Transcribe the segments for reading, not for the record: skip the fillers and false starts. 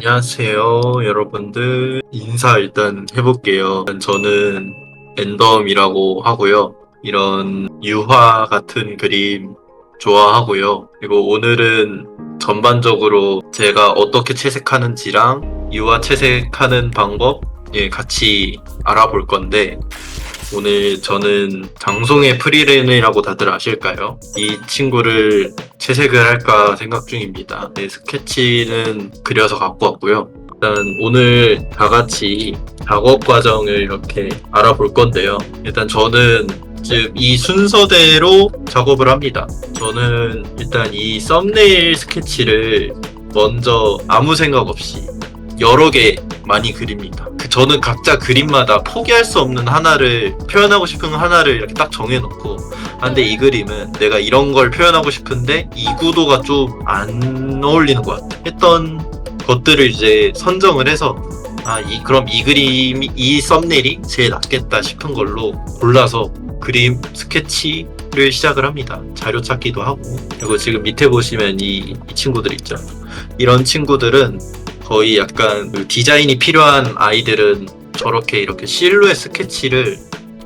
안녕하세요, 여러분들. 인사 일단 해볼게요. 저는 앤덤이라고 하고요. 이런 유화 같은 그림 좋아하고요. 그리고 오늘은 전반적으로 제가 어떻게 채색하는지랑 유화 채색하는 방법 같이 알아볼 건데, 오늘 저는 장송의 프리랜이라고 다들 아실까요? 이 친구를 채색을 할까 생각 중입니다. 네, 스케치는 그려서 갖고 왔고요. 일단 오늘 다 같이 작업 과정을 이렇게 알아볼 건데요. 일단 저는 지금 이 순서대로 작업을 합니다. 저는 일단 이 썸네일 스케치를 먼저 아무 생각 없이 여러 개 많이 그립니다. 저는 각자 그림마다 포기할 수 없는 하나를 표현하고 싶은 하나를 이렇게 딱 정해놓고, 근데 이 그림은 내가 이런 걸 표현하고 싶은데 이 구도가 좀 안 어울리는 것 같아 했던 것들을 이제 선정을 해서, 그럼 이 그림이, 이 썸네일이 제일 낫겠다 싶은 걸로 골라서 그림 스케치를 시작을 합니다. 자료 찾기도 하고. 그리고 지금 밑에 보시면 이 친구들 있죠. 이런 친구들은 거의 약간 그 디자인이 필요한 아이들은 저렇게 이렇게 실루엣 스케치를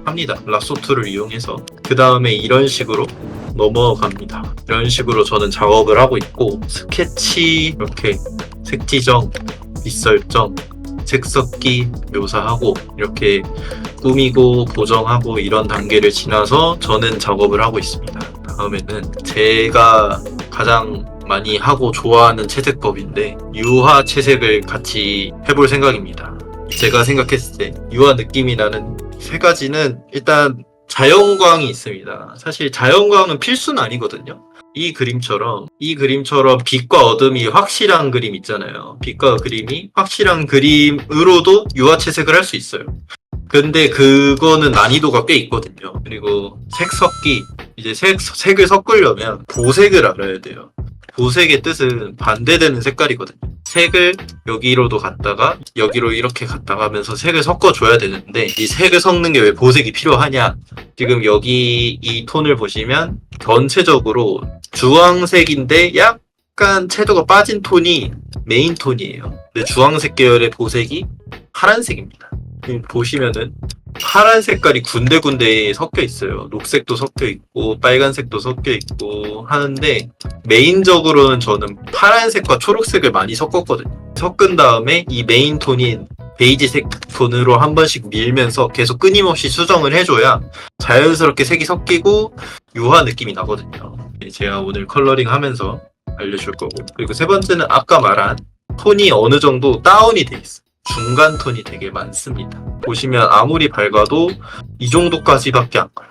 합니다. 라소트를 이용해서. 그 다음에 이런 식으로 넘어갑니다. 이런 식으로 저는 작업을 하고 있고, 스케치 이렇게 색지정, 빗설정, 색섞기 묘사하고 이렇게 꾸미고 보정하고 이런 단계를 지나서 저는 작업을 하고 있습니다. 다음에는 제가 가장 많이 하고 좋아하는 채색법인데, 유화 채색을 같이 해볼 생각입니다. 제가 생각했을 때 유화 느낌이 나는 세 가지는, 일단 자연광이 있습니다. 사실 자연광은 필수는 아니거든요. 이 그림처럼 빛과 어둠이 확실한 그림 있잖아요. 빛과 그림이 확실한 그림으로도 유화 채색을 할 수 있어요. 근데 그거는 난이도가 꽤 있거든요. 그리고 색섞기, 이제 색을 섞으려면 보색을 알아야 돼요. 보색의 뜻은 반대되는 색깔이거든요. 색을 여기로도 갔다가 여기로 이렇게 갔다가 하면서 색을 섞어줘야 되는데, 이 색을 섞는 게 왜 보색이 필요하냐? 지금 여기 이 톤을 보시면 전체적으로 주황색인데 약간 채도가 빠진 톤이 메인 톤이에요. 근데 주황색 계열의 보색이 파란색입니다. 보시면은 파란 색깔이 군데군데 섞여 있어요. 녹색도 섞여 있고 빨간색도 섞여 있고 하는데, 메인적으로는 저는 파란색과 초록색을 많이 섞었거든요. 섞은 다음에 이 메인 톤인 베이지색 톤으로 한 번씩 밀면서 계속 끊임없이 수정을 해줘야 자연스럽게 색이 섞이고 유화 느낌이 나거든요. 제가 오늘 컬러링 하면서 알려줄 거고, 그리고 세 번째는 아까 말한 톤이 어느 정도 다운이 돼 있어요. 중간 톤이 되게 많습니다. 보시면 아무리 밝아도 이 정도까지밖에 안 가요.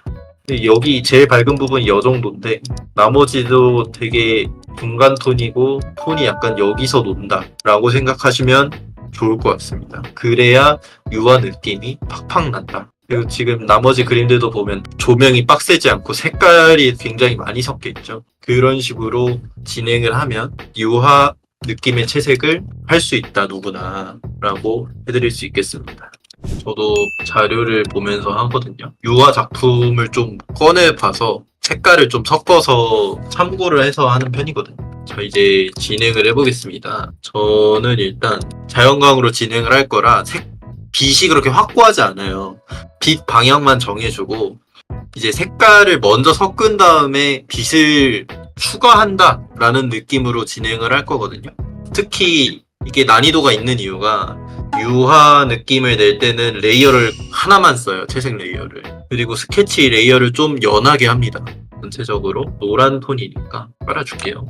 근데 여기 제일 밝은 부분이 이 정도인데, 나머지도 되게 중간 톤이고 톤이 약간 여기서 논다 라고 생각하시면 좋을 것 같습니다. 그래야 유화 느낌이 팍팍 난다. 그리고 지금 나머지 그림들도 보면 조명이 빡세지 않고 색깔이 굉장히 많이 섞여 있죠. 그런 식으로 진행을 하면 유화 느낌의 채색을 할 수 있다, 누구나 라고 해드릴 수 있겠습니다. 저도 자료를 보면서 하거든요. 유화 작품을 좀 꺼내봐서 색깔을 좀 섞어서 참고를 해서 하는 편이거든요. 자, 이제 진행을 해보겠습니다. 저는 일단 자연광으로 진행을 할 거라 빛이 그렇게 확고하지 않아요. 빛 방향만 정해주고 이제 색깔을 먼저 섞은 다음에 빛을 추가한다 라는 느낌으로 진행을 할 거거든요. 특히 이게 난이도가 있는 이유가, 유화 느낌을 낼 때는 레이어를 하나만 써요. 채색 레이어를. 그리고 스케치 레이어를 좀 연하게 합니다. 전체적으로 노란 톤이니까 깔아줄게요.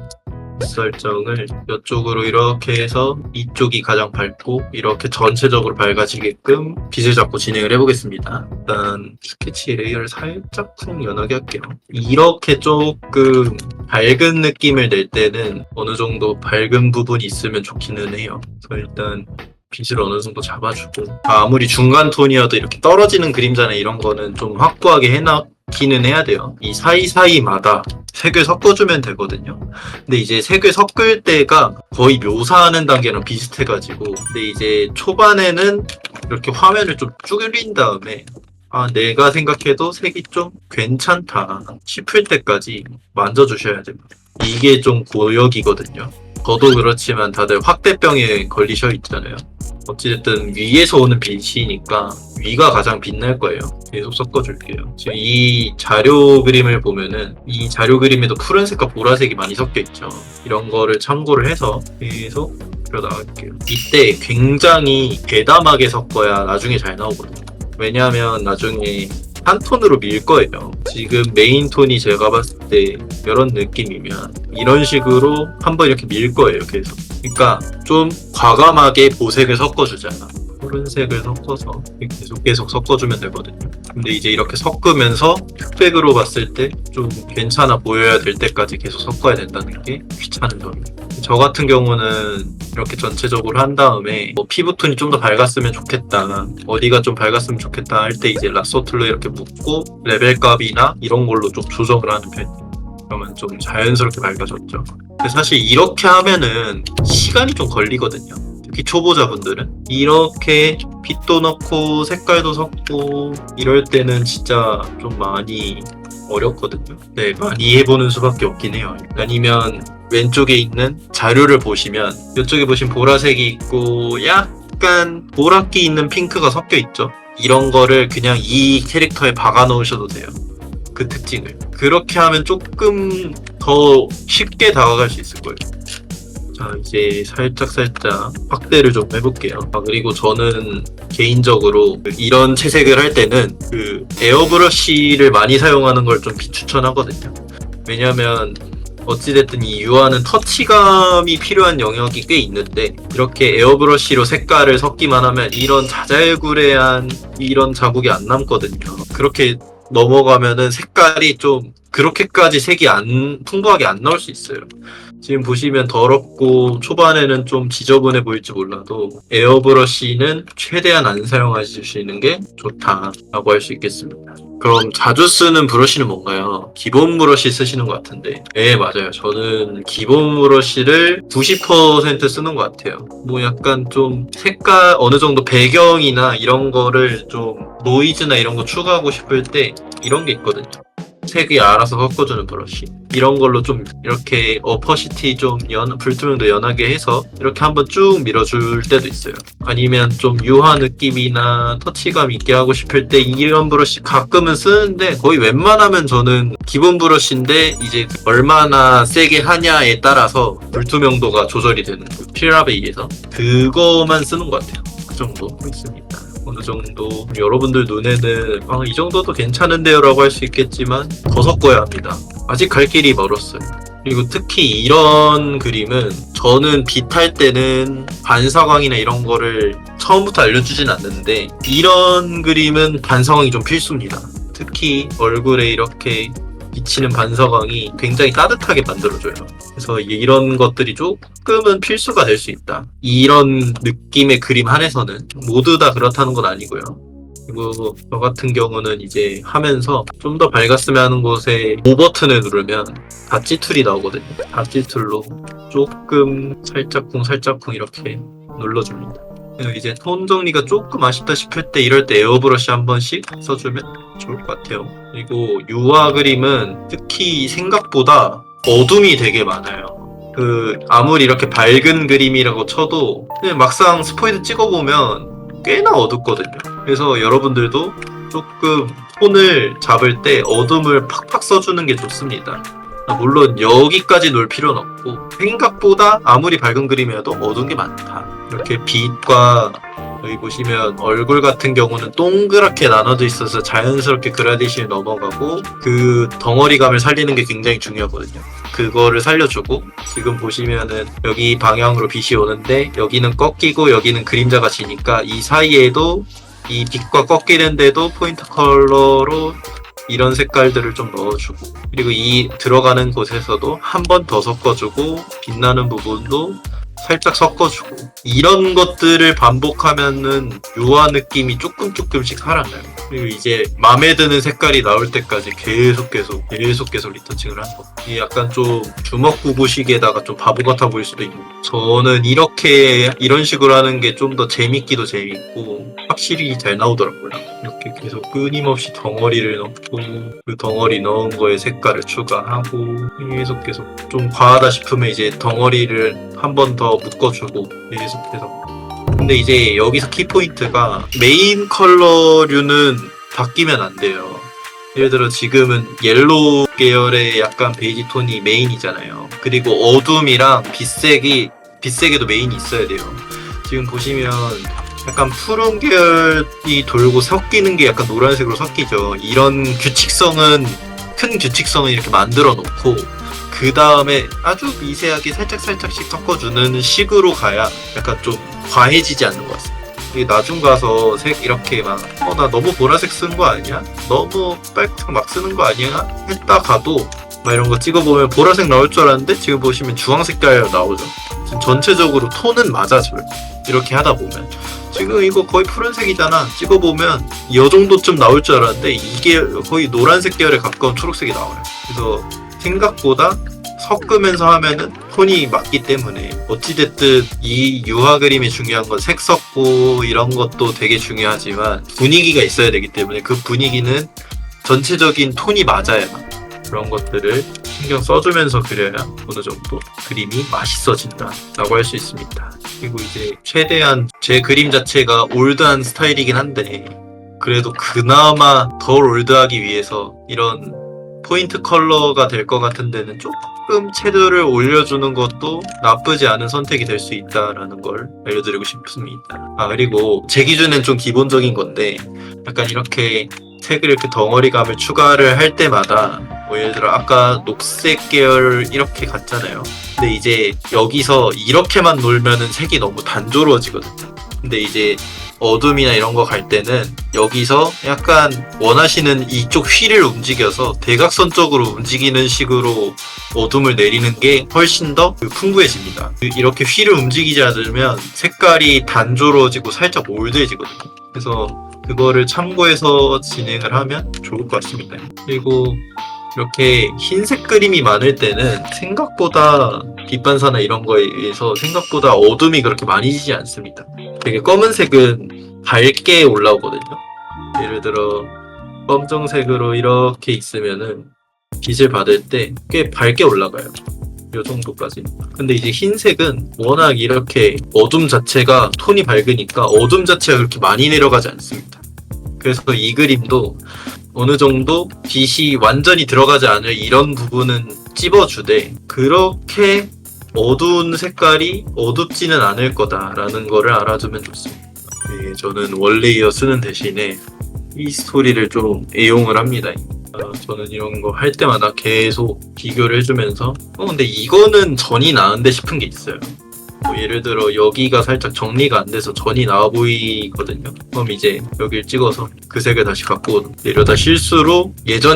설정을 이쪽으로 이렇게 해서 이쪽이 가장 밝고 이렇게 전체적으로 밝아지게끔 빛을 잡고 진행을 해보겠습니다. 일단 스케치 레이어를 살짝 연하게 할게요. 이렇게 조금 밝은 느낌을 낼 때는 어느 정도 밝은 부분이 있으면 좋기는 해요. 그래서 일단 빛을 어느 정도 잡아주고, 아무리 중간 톤이어도 이렇게 떨어지는 그림자나 이런 거는 좀 확고하게 해놨기는 해야 돼요. 이 사이사이마다 색을 섞어주면 되거든요. 근데 이제 색을 섞을 때가 거의 묘사하는 단계랑 비슷해가지고, 근데 이제 초반에는 이렇게 화면을 좀 줄인 다음에 내가 생각해도 색이 좀 괜찮다 싶을 때까지 만져주셔야 됩니다. 이게 좀 고역이거든요. 저도 그렇지만 다들 확대병에 걸리셔 있잖아요. 어찌됐든 위에서 오는 빛이니까 위가 가장 빛날 거예요. 계속 섞어줄게요. 지금 이 자료 그림을 보면은 이 자료 그림에도 푸른색과 보라색이 많이 섞여 있죠. 이런 거를 참고를 해서 계속 그려나갈게요. 이때 굉장히 대담하게 섞어야 나중에 잘 나오거든요. 왜냐하면 나중에 한 톤으로 밀 거예요. 지금 메인 톤이 제가 봤을 때 이런 느낌이면 이런 식으로 한번 이렇게 밀 거예요, 계속. 그러니까 좀 과감하게 보색을 섞어주잖아. 푸른색을 섞어서 계속 섞어주면 되거든요. 근데 이제 이렇게 섞으면서 흑백으로 봤을 때 좀 괜찮아 보여야 될 때까지 계속 섞어야 된다는 게 귀찮은 점이에요. 저 같은 경우는 이렇게 전체적으로 한 다음에 뭐 피부톤이 좀 더 밝았으면 좋겠다, 어디가 좀 밝았으면 좋겠다 할 때 이제 라sso 툴로 이렇게 묶고 레벨 값이나 이런 걸로 좀 조정을 하는 편이에요. 그러면 좀 자연스럽게 밝아졌죠. 근데 사실 이렇게 하면은 시간이 좀 걸리거든요. 특히 초보자분들은 이렇게 빛도 넣고 색깔도 섞고 이럴 때는 진짜 좀 많이 어렵거든요. 네, 많이 해보는 수밖에 없긴 해요. 아니면 왼쪽에 있는 자료를 보시면 이쪽에 보시면 보라색이 있고 약간 보랏기 있는 핑크가 섞여 있죠. 이런 거를 그냥 이 캐릭터에 박아 놓으셔도 돼요. 그 특징을. 그렇게 하면 조금 더 쉽게 다가갈 수 있을 거예요. 자, 이제 살짝 확대를 좀 해볼게요. 그리고 저는 개인적으로 이런 채색을 할 때는 그 에어브러쉬를 많이 사용하는 걸 좀 비추천하거든요. 왜냐면 어찌됐든 이 유화는 터치감이 필요한 영역이 꽤 있는데 이렇게 에어브러쉬로 색깔을 섞기만 하면 이런 자잘구레한 이런 자국이 안 남거든요. 그렇게 넘어가면은 색깔이 좀 그렇게까지 색이 풍부하게 안 나올 수 있어요. 지금 보시면 더럽고 초반에는 좀 지저분해 보일지 몰라도 에어브러쉬는 최대한 안 사용하시는 게 좋다라고 할 수 있겠습니다. 그럼 자주 쓰는 브러쉬는 뭔가요? 기본 브러쉬 쓰시는 것 같은데. 네, 맞아요. 저는 기본 브러쉬를 90% 쓰는 것 같아요. 뭐 약간 좀 색깔 어느 정도 배경이나 이런 거를 좀 노이즈나 이런 거 추가하고 싶을 때 이런 게 있거든요. 색이 알아서 섞어주는 브러쉬. 이런 걸로 좀 이렇게 어퍼시티 좀 불투명도 연하게 해서 이렇게 한번 쭉 밀어줄 때도 있어요. 아니면 좀 유화 느낌이나 터치감 있게 하고 싶을 때 이런 브러쉬 가끔은 쓰는데 거의 웬만하면 저는 기본 브러쉬인데 이제 얼마나 세게 하냐에 따라서 불투명도가 조절이 되는 필압에 의해서 그거만 쓰는 것 같아요. 그 정도 있습니다. 어느 정도 여러분들 눈에는 이 정도도 괜찮은데요 라고 할 수 있겠지만 더 섞어야 합니다. 아직 갈 길이 멀었어요. 그리고 특히 이런 그림은 저는 빛할 때는 반사광이나 이런 거를 처음부터 알려주진 않는데 이런 그림은 반사광이 좀 필수입니다. 특히 얼굴에 이렇게 비치는 반사광이 굉장히 따뜻하게 만들어줘요. 그래서 이런 것들이 조금은 필수가 될 수 있다. 이런 느낌의 그림 한에서는 모두 다 그렇다는 건 아니고요. 그리고 저 같은 경우는 이제 하면서 좀 더 밝았으면 하는 곳에 O 버튼을 누르면 다찌 툴이 나오거든요. 다찌 툴로 조금 살짝쿵 이렇게 눌러줍니다. 이제 톤 정리가 조금 아쉽다 싶을 때 이럴 때 에어브러쉬 한 번씩 써주면 좋을 것 같아요. 그리고 유화 그림은 특히 생각보다 어둠이 되게 많아요. 아무리 이렇게 밝은 그림이라고 쳐도 그냥 막상 스포이드 찍어보면 꽤나 어둡거든요. 그래서 여러분들도 조금 톤을 잡을 때 어둠을 팍팍 써주는 게 좋습니다. 물론 여기까지 놓을 필요는 없고 생각보다 아무리 밝은 그림이라도 어두운 게 많다. 이렇게 빛과 여기 보시면 얼굴 같은 경우는 동그랗게 나눠져 있어서 자연스럽게 그라데이션이 넘어가고 그 덩어리감을 살리는 게 굉장히 중요하거든요. 그거를 살려주고 지금 보시면은 여기 방향으로 빛이 오는데 여기는 꺾이고 여기는 그림자가 지니까 이 사이에도 이 빛과 꺾이는데도 포인트 컬러로 이런 색깔들을 좀 넣어주고 그리고 이 들어가는 곳에서도 한 번 더 섞어주고 빛나는 부분도 살짝 섞어주고 이런 것들을 반복하면은 유화 느낌이 조금씩 살아나요. 그리고 이제 마음에 드는 색깔이 나올 때까지 계속 리터칭을 하는 거. 이게 약간 좀 주먹구구식에다가 좀 바보 같아 보일 수도 있고 저는 이런 식으로 하는 게 좀 더 재밌기도 재밌고 확실히 잘 나오더라고요. 이렇게 계속 끊임없이 덩어리를 넣고 그 덩어리 넣은 거에 색깔을 추가하고 계속 좀 과하다 싶으면 이제 덩어리를 한 번 더 묶어주고 계속해서. 근데 이제 여기서 키포인트가 메인 컬러류는 바뀌면 안 돼요. 예를 들어 지금은 옐로우 계열의 약간 베이지 톤이 메인이잖아요. 그리고 어둠이랑 빛색에도 메인이 있어야 돼요. 지금 보시면 약간 푸른 계열이 돌고 섞이는 게 약간 노란색으로 섞이죠. 이런 큰 규칙성은 이렇게 만들어 놓고 그 다음에 아주 미세하게 살짝씩 섞어주는 식으로 가야 약간 좀 과해지지 않는 것 같습니다. 이게 나중 가서 색 이렇게 막 나 너무 보라색 쓴 거 아니야? 너무 빨강 막 쓰는 거 아니야? 했다 가도 막 이런 거 찍어보면 보라색 나올 줄 알았는데 지금 보시면 주황색 계열 나오죠. 지금 전체적으로 톤은 맞아져요. 이렇게 하다 보면 지금 이거 거의 푸른색이잖아. 찍어보면 이 정도쯤 나올 줄 알았는데 이게 거의 노란색 계열에 가까운 초록색이 나와요. 그래서 생각보다 섞으면서 하면은 톤이 맞기 때문에 어찌됐든 이 유화 그림이 중요한 건 색 섞고 이런 것도 되게 중요하지만 분위기가 있어야 되기 때문에 그 분위기는 전체적인 톤이 맞아야 그런 것들을 신경 써주면서 그려야 어느 정도 그림이 맛있어진다 라고 할 수 있습니다. 그리고 이제 최대한 제 그림 자체가 올드한 스타일이긴 한데 그래도 그나마 덜 올드하기 위해서 이런 포인트 컬러가 될 것 같은 데는 조금 채도를 올려주는 것도 나쁘지 않은 선택이 될 수 있다라는 걸 알려드리고 싶습니다. 그리고 제 기준엔 좀 기본적인 건데 약간 이렇게 색을 이렇게 덩어리감을 추가를 할 때마다 예를 들어 아까 녹색 계열 이렇게 갔잖아요. 근데 이제 여기서 이렇게만 놀면은 색이 너무 단조로워지거든요. 근데 이제 어둠이나 이런 거 갈 때는 여기서 약간 원하시는 이쪽 휠을 움직여서 대각선적으로 움직이는 식으로 어둠을 내리는 게 훨씬 더 풍부해집니다. 이렇게 휠을 움직이지 않으면 색깔이 단조로워지고 살짝 올드해지거든요. 그래서 그거를 참고해서 진행을 하면 좋을 것 같습니다. 그리고 이렇게 흰색 그림이 많을 때는 생각보다 빛 반사나 이런 거에 의해서 생각보다 어둠이 그렇게 많이 지지 않습니다. 되게 검은색은 밝게 올라오거든요. 예를 들어 검정색으로 이렇게 있으면은 빛을 받을 때 꽤 밝게 올라가요. 이 정도까지. 근데 이제 흰색은 워낙 이렇게 어둠 자체가 톤이 밝으니까 어둠 자체가 그렇게 많이 내려가지 않습니다. 그래서 이 그림도 어느 정도 빛이 완전히 들어가지 않을 이런 부분은 찝어주되 그렇게 어두운 색깔이 어둡지는 않을 거다라는 거를 알아두면 좋습니다. 네, 저는 원레이어 쓰는 대신에 이 스토리를 좀 애용을 합니다. 저는 이런 거 할 때마다 계속 비교를 해주면서 근데 이거는 전이 나은데 싶은 게 있어요. 예를 들어 여기가 살짝 정리가 안 돼서 전이 나와 보이거든요. 그럼 이제 여기를 찍어서 그 색을 다시 갖고 이러다 실수로 예전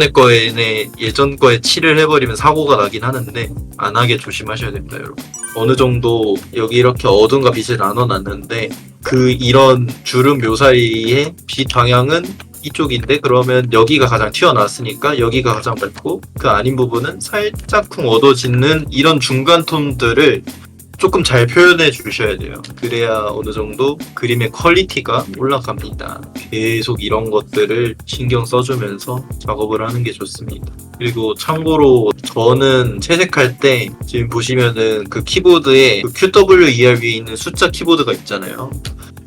거에 칠을 해버리면 사고가 나긴 하는데 안 하게 조심하셔야 됩니다, 여러분. 어느 정도 여기 이렇게 어둠과 빛을 나눠놨는데 이런 주름 묘사이의 빛 방향은 이쪽인데 그러면 여기가 가장 튀어나왔으니까 여기가 가장 밝고 그 아닌 부분은 살짝쿵 어두워지는 이런 중간 톤들을 조금 잘 표현해 주셔야 돼요. 그래야 어느 정도 그림의 퀄리티가 올라갑니다. 계속 이런 것들을 신경 써주면서 작업을 하는 게 좋습니다. 그리고 참고로 저는 채색할 때 지금 보시면은 그 키보드에 그 QWER 위에 있는 숫자 키보드가 있잖아요.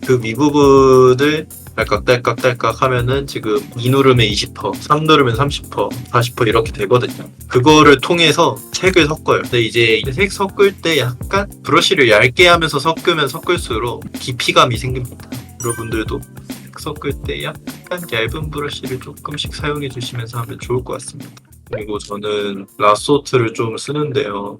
그 윗부분을 딸깍 하면은 지금 2 누르면 20%, 3 누르면 30%, 40% 이렇게 되거든요. 그거를 통해서 색을 섞어요. 근데 이제 색 섞을 때 약간 브러쉬를 얇게 하면서 섞으면 섞을수록 깊이감이 생깁니다. 여러분들도 색 섞을 때 약간 얇은 브러쉬를 조금씩 사용해 주시면서 하면 좋을 것 같습니다. 그리고 저는 라소트를 좀 쓰는데요.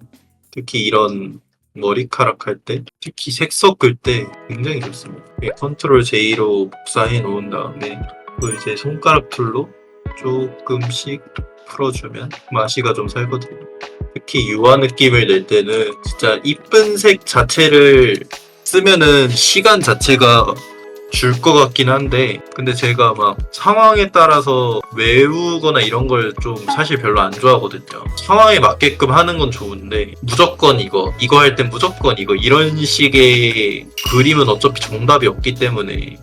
특히 이런 머리카락 할 때, 특히 색 섞을 때 굉장히 좋습니다. 컨트롤 J로 복사해 놓은 다음에 또 이제 손가락 툴로 조금씩 풀어주면 마시가 좀 살거든요. 특히 유화 느낌을 낼 때는 진짜 이쁜 색 자체를 쓰면은 시간 자체가 줄 것 같긴 한데 근데 제가 막 상황에 따라서 외우거나 이런 걸 좀 사실 별로 안 좋아하거든요. 상황에 맞게끔 하는 건 좋은데 무조건 이거 할 땐 무조건 이거 이런 식의 그림은 어차피 정답이 없기 때문에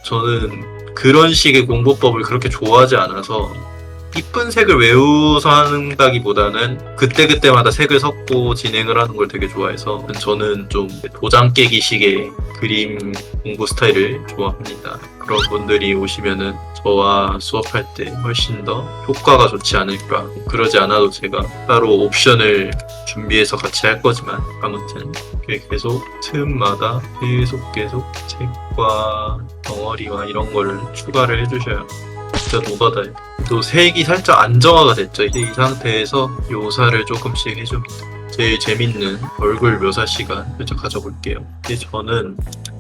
저는 그런 식의 공부법을 그렇게 좋아하지 않아서 이쁜 색을 외워서 한다기보다는 그때그때마다 색을 섞고 진행을 하는 걸 되게 좋아해서 저는 좀 도장 깨기식의 그림 공부 스타일을 좋아합니다. 그런 분들이 오시면은 저와 수업할 때 훨씬 더 효과가 좋지 않을까. 그러지 않아도 제가 따로 옵션을 준비해서 같이 할 거지만 아무튼 계속 틈마다 계속 책과 덩어리와 이런 거를 추가를 해주셔야 진짜 노가다예요. 또 색이 살짝 안정화가 됐죠. 이제 이 상태에서 묘사를 조금씩 해줍니다. 제일 재밌는 얼굴 묘사 시간 살짝 가져볼게요. 이제 저는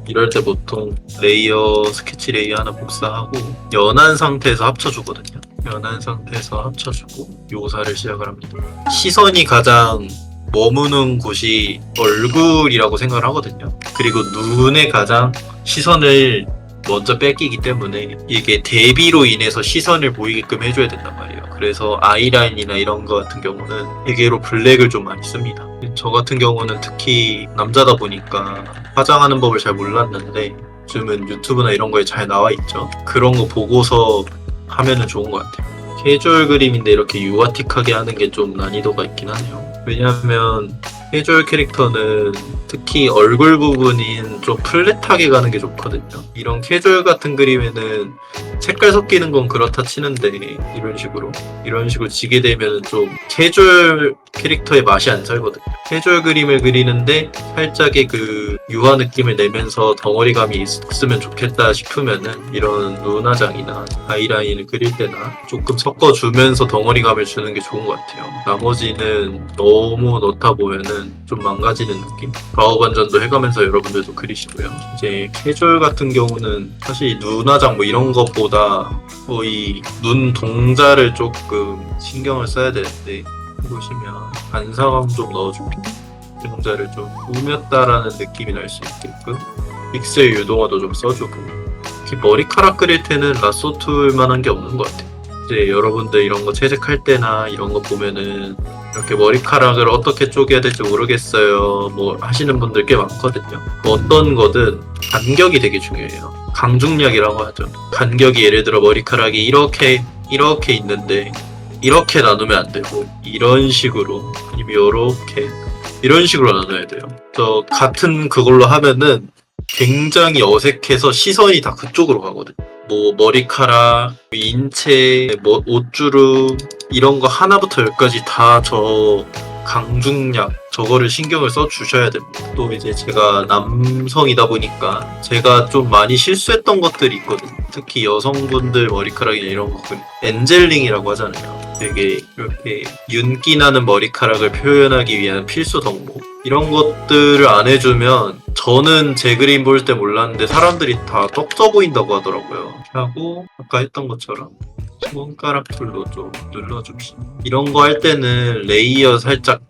이럴 때 보통 레이어, 스케치 레이어 하나 복사하고 연한 상태에서 합쳐주거든요. 연한 상태에서 합쳐주고 묘사를 시작을 합니다. 시선이 가장 머무는 곳이 얼굴이라고 생각을 하거든요. 그리고 눈에 가장 시선을 먼저 뺏기기 때문에 이게 대비로 인해서 시선을 보이게끔 해줘야 된단 말이에요. 그래서 아이라인이나 이런 거 같은 경우는 대개로 블랙을 좀 많이 씁니다. 저 같은 경우는 특히 남자다 보니까 화장하는 법을 잘 몰랐는데 요즘은 유튜브나 이런 거에 잘 나와 있죠. 그런 거 보고서 하면은 좋은 것 같아요. 캐주얼 그림인데 이렇게 유아틱하게 하는 게 좀 난이도가 있긴 하네요. 왜냐하면 캐주얼 캐릭터는 특히 얼굴 부분인 좀 플랫하게 가는 게 좋거든요. 이런 캐주얼 같은 그림에는 색깔 섞이는 건 그렇다 치는데 이런 식으로 지게 되면 좀 캐주얼 캐릭터의 맛이 안 살거든요. 캐주얼 그림을 그리는데 살짝의 그 유화 느낌을 내면서 덩어리감이 있으면 좋겠다 싶으면은 이런 눈화장이나 아이라인을 그릴 때나 조금 섞어주면서 덩어리감을 주는 게 좋은 것 같아요. 나머지는 너무 넣다 보면은 좀 망가지는 느낌? 좌우 반전도 해가면서 여러분들도 그리시고요. 이제 캐주얼 같은 경우는 사실 눈화장 뭐 이런 것보다 거의 눈 동자를 조금 신경을 써야 되는데 보시면 반사감 좀 넣어줍니다. 동자를 좀 꾸몄다라는 느낌이 날 수 있게끔 픽셀 유동화도 좀 써주고 특히 머리카락 그릴 때는 라sso 툴만한 게 없는 것 같아요. 이제 여러분들 이런 거 채색할 때나 이런 거 보면은 이렇게 머리카락을 어떻게 쪼개야 될지 모르겠어요 뭐 하시는 분들 꽤 많거든요. 어떤 거든 간격이 되게 중요해요. 강중약이라고 하죠. 간격이 예를 들어 머리카락이 이렇게 있는데 이렇게 나누면 안 되고 이런 식으로 아니면 이런 식으로 나눠야 돼요. 저 같은 그걸로 하면은 굉장히 어색해서 시선이 다 그쪽으로 가거든요. 뭐 머리카락, 인체, 뭐 옷주름 이런 거 하나부터 열까지 다 저 강중약 저거를 신경을 써 주셔야 됩니다. 또 이제 제가 남성이다 보니까 제가 좀 많이 실수했던 것들이 있거든요. 특히 여성분들 머리카락이나 이런 거 엔젤링이라고 하잖아요. 되게 이렇게 윤기 나는 머리카락을 표현하기 위한 필수 덕목 이런 것들을 안 해주면 저는 제 그림 볼 때 몰랐는데 사람들이 다 떡져 보인다고 하더라고요. 하고 아까 했던 것처럼 손가락 툴로 좀 눌러줍시다. 이런 거 할 때는 레이어 살짝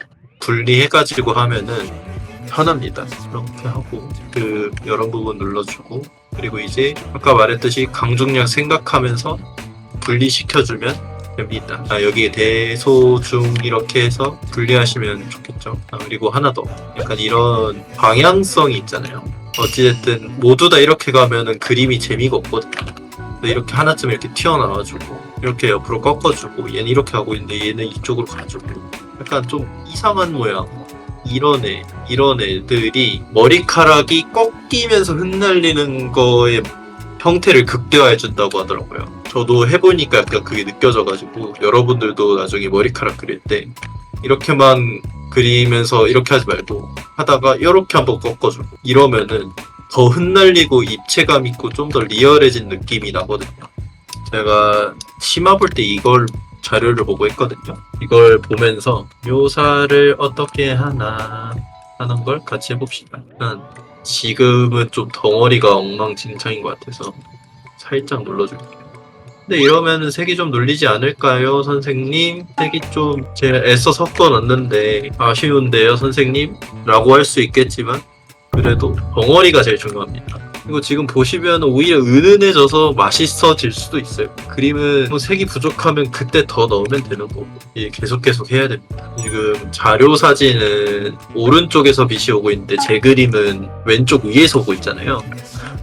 분리해가지고 하면은 편합니다. 이렇게 하고 이런 부분 눌러주고 그리고 이제 아까 말했듯이 강중약 생각하면서 분리시켜주면 됩니다. 여기에 대소중 이렇게 해서 분리하시면 좋겠죠. 그리고 하나 더 약간 이런 방향성이 있잖아요. 어찌됐든 모두 다 이렇게 가면은 그림이 재미가 없거든요. 이렇게 하나쯤 이렇게 튀어나와주고 이렇게 옆으로 꺾어주고 얘는 이렇게 하고 있는데 얘는 이쪽으로 가주고 약간 좀 이상한 모양 이런 애들이 머리카락이 꺾이면서 흩날리는 거에 형태를 극대화해준다고 하더라고요. 저도 해보니까 약간 그게 느껴져가지고 여러분들도 나중에 머리카락 그릴 때 이렇게만 그리면서 이렇게 하지 말고 하다가 이렇게 한번 꺾어주고 이러면은 더 흩날리고 입체감 있고 좀 더 리얼해진 느낌이 나거든요. 제가 치마 볼 때 이걸 자료를 보고 했거든요. 이걸 보면서 묘사를 어떻게 하나 하는 걸 같이 해봅시다. 일단 지금은 좀 덩어리가 엉망진창인 것 같아서 살짝 눌러줄게요. 근데 이러면은 색이 좀 눌리지 않을까요, 선생님? 색이 좀 제가 애써 섞어놨는데 아쉬운데요, 선생님? 라고 할 수 있겠지만 그래도 덩어리가 제일 중요합니다. 이거 지금 보시면 오히려 은은해져서 맛있어질 수도 있어요. 그림은 뭐 색이 부족하면 그때 더 넣으면 되는 거고 계속 해야 됩니다. 지금 자료 사진은 오른쪽에서 빛이 오고 있는데 제 그림은 왼쪽 위에서 오고 있잖아요.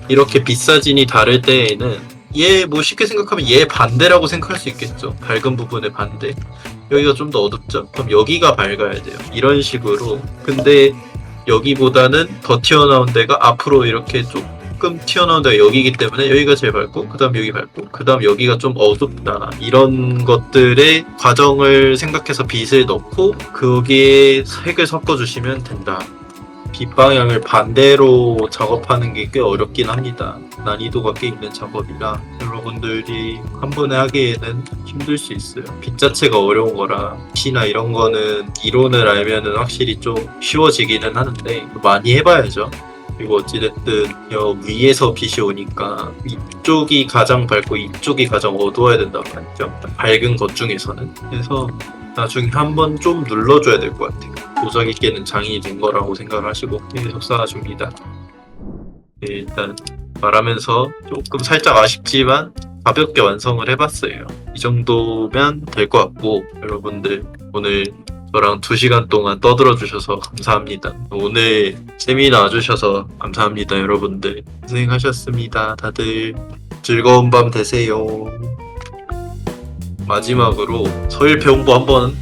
이렇게 빛 사진이 다를 때에는 얘 뭐 쉽게 생각하면 얘 반대라고 생각할 수 있겠죠. 밝은 부분의 반대. 여기가 좀 더 어둡죠? 그럼 여기가 밝아야 돼요. 이런 식으로. 근데 여기보다는 더 튀어나온 데가 앞으로 이렇게 조금 튀어나온 데가 여기이기 때문에 여기가 제일 밝고, 그 다음 여기 밝고, 그 다음 여기가 좀 어둡다. 이런 것들의 과정을 생각해서 빛을 넣고 거기에 색을 섞어주시면 된다. 빛 방향을 반대로 작업하는 게 꽤 어렵긴 합니다. 난이도가 꽤 있는 작업이라 여러분들이 한 번에 하기에는 힘들 수 있어요. 빛 자체가 어려운 거라 빛이나 이런 거는 이론을 알면은 확실히 좀 쉬워지기는 하는데 많이 해봐야죠. 그리고 어찌됐든 위에서 빛이 오니까 이쪽이 가장 밝고 이쪽이 가장 어두워야 된단 말이죠. 밝은 것 중에서는. 그래서 나중에 한번 좀 눌러줘야 될 것 같아요. 도자기 깨는 장이 된 거라고 생각을 하시고 계속 쌓아줍니다. 네, 일단 말하면서 조금 살짝 아쉽지만 가볍게 완성을 해봤어요. 이 정도면 될 것 같고 여러분들 오늘 저랑 2시간 동안 떠들어 주셔서 감사합니다. 오늘 세미나 와주셔서 감사합니다. 여러분들 고생하셨습니다. 다들 즐거운 밤 되세요. 마지막으로 서일패 홍보 한번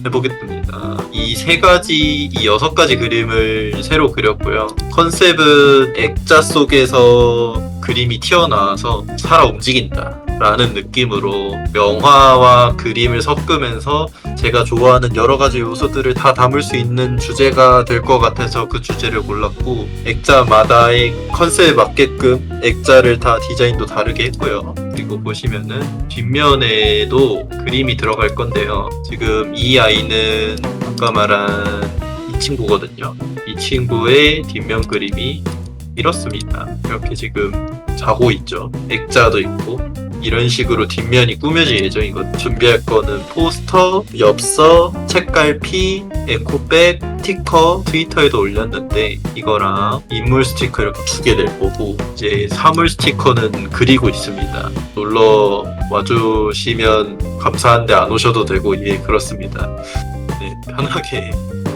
해보겠습니다. 이 6가지 그림을 새로 그렸고요. 컨셉은 액자 속에서 그림이 튀어나와서 살아 움직인다 라는 느낌으로 명화와 그림을 섞으면서 제가 좋아하는 여러 가지 요소들을 다 담을 수 있는 주제가 될 것 같아서 그 주제를 골랐고, 액자마다의 컨셉에 맞게끔 액자를 다 디자인도 다르게 했고요. 그리고 보시면은 뒷면에도 그림이 들어갈 건데요. 지금 이 아이는 아까 말한 이 친구거든요. 이 친구의 뒷면 그림이 이렇습니다. 이렇게 지금 자고 있죠. 액자도 있고 이런 식으로 뒷면이 꾸며질 예정이거든요. 준비할 거는 포스터, 엽서, 책갈피, 에코백, 스티커, 트위터에도 올렸는데 이거랑 인물 스티커 이렇게 2개 낼 거고, 이제 사물 스티커는 그리고 있습니다. 놀러 와주시면 감사한데 안 오셔도 되고, 예, 그렇습니다. 네, 편하게